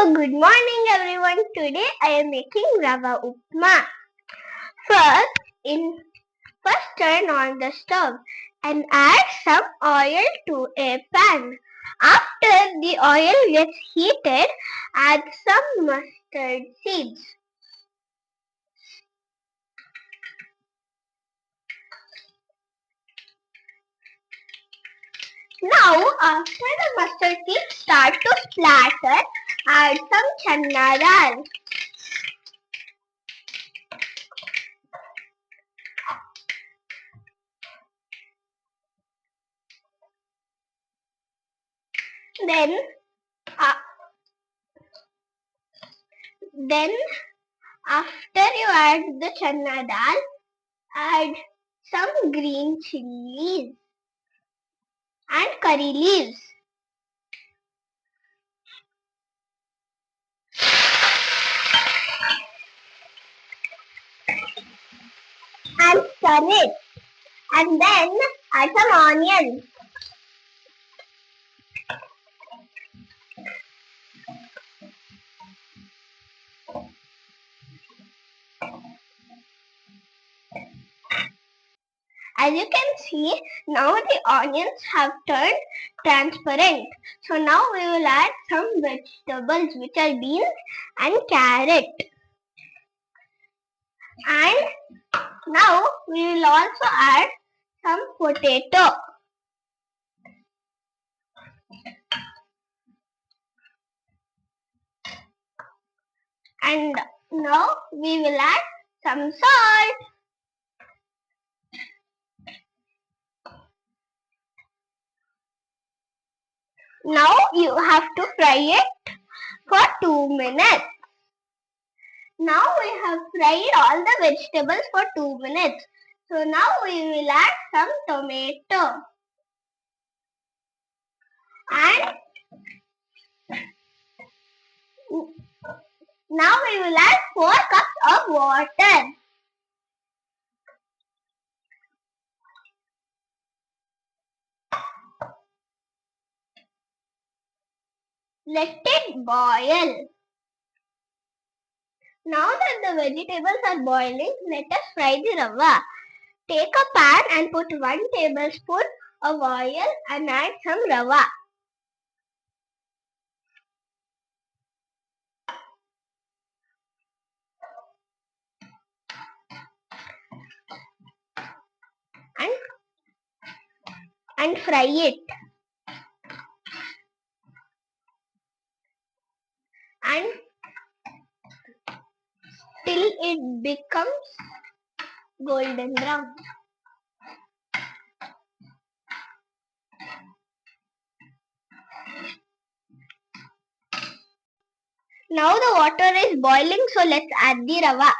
Good morning everyone. Today I am making rava upma. First, in first turn on the stove and add some oil to a pan. After the oil gets heated, add some mustard seeds. Now, after the mustard seeds start to splatter, add some chana dal. Then, uh, then after you add the chana dal, add some green chilies and curry leaves and stir it, and then add some onions. As you can see, now the onions have turned transparent. So now we will add some vegetables, which are beans and carrot. And now we will also add some potato. And now we will add some salt. Now you have to fry it for 2 minutes. Now we have fried all the vegetables for 2 minutes. So now we will add some tomato. And now we will add 4 cups of water. Let it boil. Now that the vegetables are boiling, let us fry the rava. Take a pan and put 1 tablespoon of oil and add some rava. And fry it. And till it becomes golden brown. Now the water is boiling, so let's add the rava.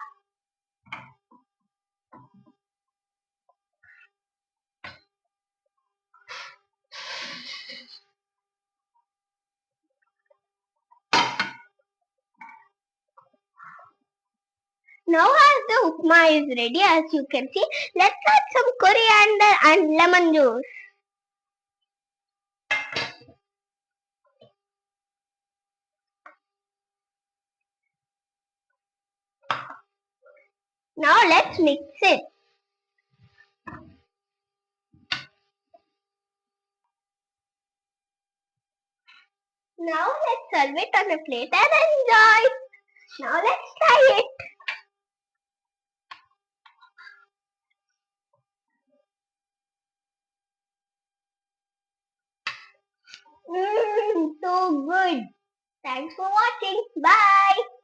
Now as the upma is ready, as you can see, let's add some coriander and lemon juice. Now let's mix it. Now let's serve it on a plate and enjoy. Now let's try it. So good. Thanks for watching. Bye.